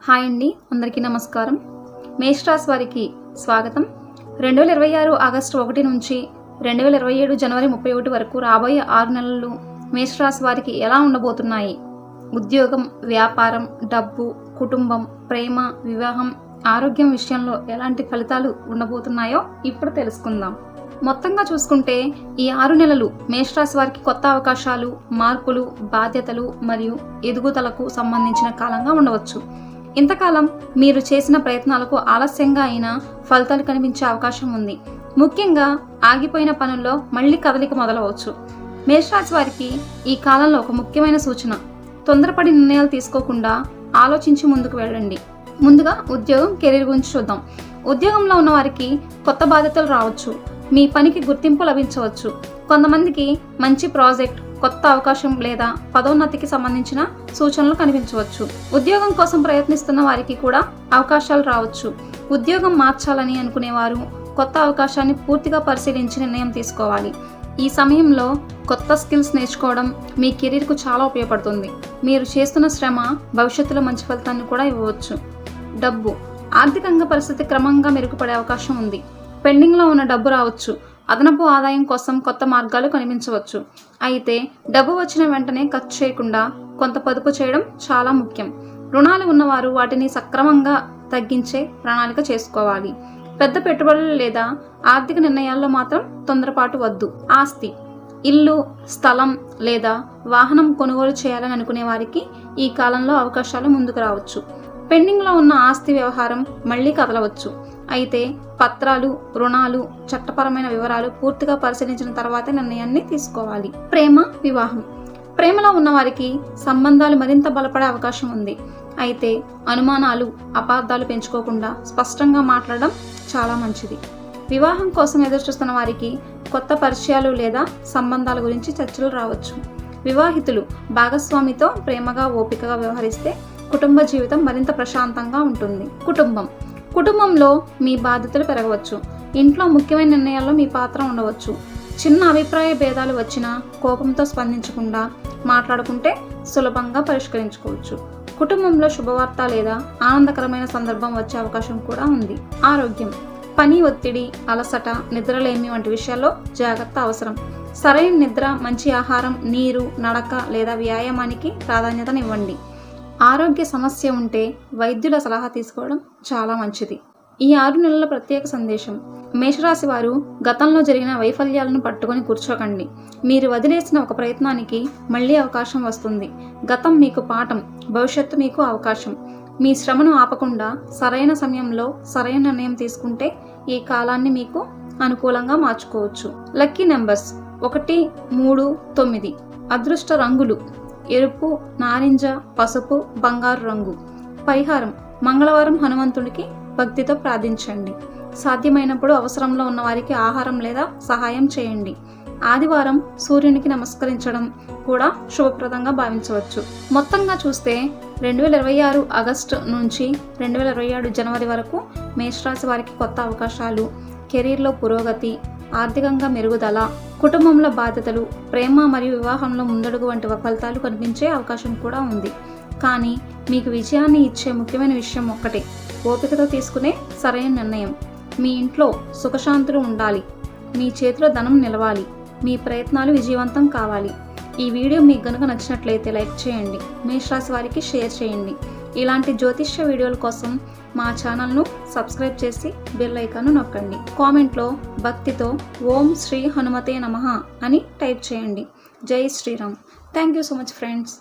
Hi అండి, అందరికీ నమస్కారం. మేషరాశి వారికి స్వాగతం. 2026 ఆగస్టు 1 నుంచి 2027 జనవరి 31 వరకు రాబోయే 6 నెలలు మేషరాశి వారికి ఎలా ఉండబోతున్నాయి? ఉద్యోగం, వ్యాపారం, డబ్బు, కుటుంబం, ప్రేమ, వివాహం, ఆరోగ్యం విషయంలో ఎలాంటి ఫలితాలు ఉండబోతున్నాయో ఇప్పుడు తెలుసుకుందాం. మొత్తంగా చూసుకుంటే ఈ 6 నెలలు మేషరాశి వారికి కొత్త అవకాశాలు, మార్పులు, బాధ్యతలు మరియు ఎదుగుదలకు సంబంధించిన కాలంగా ఉండవచ్చు. ఇంతకాలం మీరు చేసిన ప్రయత్నాలకు ఆలస్యంగా అయినా ఫలితాలు కనిపించే అవకాశం ఉంది. ముఖ్యంగా ఆగిపోయిన పనుల్లో మళ్లీ కదలిక మొదలవచ్చు. మేషరాశి వారికి ఈ కాలంలో ఒక ముఖ్యమైన సూచన: తొందరపడి నిర్ణయాలు తీసుకోకుండా ఆలోచించి ముందుకు వెళ్ళండి. ముందుగా ఉద్యోగం, కెరీర్ గురించి చూద్దాం. ఉద్యోగంలో ఉన్న వారికి కొత్త బాధ్యతలు రావచ్చు. మీ పనికి గుర్తింపు లభించవచ్చు. కొంతమందికి మంచి ప్రాజెక్ట్, కొత్త అవకాశం లేదా పదోన్నతికి సంబంధించిన సూచనలు కనిపించవచ్చు. ఉద్యోగం కోసం ప్రయత్నిస్తున్న వారికి కూడా అవకాశాలు రావచ్చు. ఉద్యోగం మార్చాలని అనుకునేవారు కొత్త అవకాశాన్ని పూర్తిగా పరిశీలించి నిర్ణయం తీసుకోవాలి. ఈ సమయంలో కొత్త స్కిల్స్ నేర్చుకోవడం మీ కెరీర్కు చాలా ఉపయోగపడుతుంది. మీరు చేస్తున్న శ్రమ భవిష్యత్తులో మంచి ఫలితాన్ని కూడా ఇవ్వవచ్చు. డబ్బు, ఆర్థికంగా పరిస్థితి క్రమంగా మెరుగుపడే అవకాశం ఉంది. పెండింగ్లో ఉన్న డబ్బు రావచ్చు. అదనపు ఆదాయం కోసం కొత్త మార్గాలు కనిపించవచ్చు. అయితే డబ్బు వచ్చిన వెంటనే ఖర్చు చేయకుండా కొంత పొదుపు చేయడం చాలా ముఖ్యం. రుణాలు ఉన్నవారు వాటిని సక్రమంగా తగ్గించే ప్రణాళిక చేసుకోవాలి. పెద్ద పెట్టుబడులు లేదా ఆర్థిక నిర్ణయాల్లో మాత్రం తొందరపాటు వద్దు. ఆస్తి, ఇల్లు, స్థలం లేదా వాహనం కొనుగోలు చేయాలని అనుకునే వారికి ఈ కాలంలో అవకాశాలు ముందుకు రావచ్చు. పెండింగ్లో ఉన్న ఆస్తి వ్యవహారం మళ్లీ కదలవచ్చు. అయితే పత్రాలు, రుణాలు, చట్టపరమైన వివరాలు పూర్తిగా పరిశీలించిన తర్వాతే నిర్ణయాన్ని తీసుకోవాలి. ప్రేమ, వివాహం. ప్రేమలో ఉన్న వారికి సంబంధాలు మరింత బలపడే అవకాశం ఉంది. అయితే అనుమానాలు, అపార్థాలు పెంచుకోకుండా స్పష్టంగా మాట్లాడడం చాలా మంచిది. వివాహం కోసం ఎదురుచూస్తున్న వారికి కొత్త పరిచయాలు లేదా సంబంధాల గురించి చర్చలు రావచ్చు. వివాహితులు భాగస్వామితో ప్రేమగా, ఓపికగా వ్యవహరిస్తే కుటుంబ జీవితం మరింత ప్రశాంతంగా ఉంటుంది. కుటుంబంలో మీ బాధ్యతలు పెరగవచ్చు. ఇంట్లో ముఖ్యమైన నిర్ణయాల్లో మీ పాత్ర ఉండవచ్చు. చిన్న అభిప్రాయ భేదాలు వచ్చినా కోపంతో స్పందించకుండా మాట్లాడుకుంటే సులభంగా పరిష్కరించుకోవచ్చు. కుటుంబంలో శుభవార్త లేదా ఆనందకరమైన సందర్భం వచ్చే అవకాశం కూడా ఉంది. ఆరోగ్యం, పని ఒత్తిడి, అలసట, నిద్రలేమి వంటి విషయాల్లో జాగ్రత్త అవసరం. సరైన నిద్ర, మంచి ఆహారం, నీరు, నడక లేదా వ్యాయామానికి ప్రాధాన్యతనివ్వండి. ఆరోగ్య సమస్య ఉంటే వైద్యుల సలహా తీసుకోవడం చాలా మంచిది. ఈ 6 నెలల ప్రత్యేక సందేశం: మేషరాశి వారు గతంలో జరిగిన వైఫల్యాలను పట్టుకొని కూర్చోకండి. మీరు వదిలేసిన ఒక ప్రయత్నానికి మళ్లీ అవకాశం వస్తుంది. గతం మీకు పాఠం, భవిష్యత్తు మీకు అవకాశం. మీ శ్రమను ఆపకుండా సరైన సమయంలో సరైన నిర్ణయం తీసుకుంటే ఈ కాలాన్ని మీకు అనుకూలంగా మార్చుకోవచ్చు. Lucky numbers 1, 3, 9. అదృష్ట రంగులు ఎరుపు, నారింజ, పసుపు, బంగారు రంగు. పరిహారం: మంగళవారం హనుమంతుడికి భక్తితో ప్రార్థించండి. సాధ్యమైనప్పుడు అవసరంలో ఉన్న వారికి ఆహారం లేదా సహాయం చేయండి. ఆదివారం సూర్యునికి నమస్కరించడం కూడా శుభప్రదంగా భావించవచ్చు. మొత్తంగా చూస్తే 2026 ఆగస్టు నుంచి 2027 జనవరి వరకు మేషరాశి వారికి కొత్త అవకాశాలు, కెరీర్లో పురోగతి, ఆర్థికంగా మెరుగుదల, కుటుంబంలో బాధ్యతలు, ప్రేమ మరియు వివాహంలో ముందడుగు వంటి ఫలితాలు కనిపించే అవకాశం కూడా ఉంది. కానీ మీకు విజయాన్ని ఇచ్చే ముఖ్యమైన విషయం ఒక్కటే: ఓపికతో తీసుకునే సరైన నిర్ణయం. మీ ఇంట్లో సుఖశాంతులు ఉండాలి. మీ చేతిలో ధనం నిలవాలి. మీ ప్రయత్నాలు విజయవంతం కావాలి. ఈ వీడియో మీకు గనుక నచ్చినట్లయితే లైక్ చేయండి. మేషరాశి వారికి షేర్ చేయండి. ఇలాంటి జ్యోతిష్య వీడియోల కోసం మా ఛానల్ను సబ్స్క్రైబ్ చేసి బెల్ ఐకాన్ను నొక్కండి. కామెంట్లో భక్తితో ఓం శ్రీ హనుమతే నమః అని టైప్ చేయండి. జై Shriram. Thank you so much friends.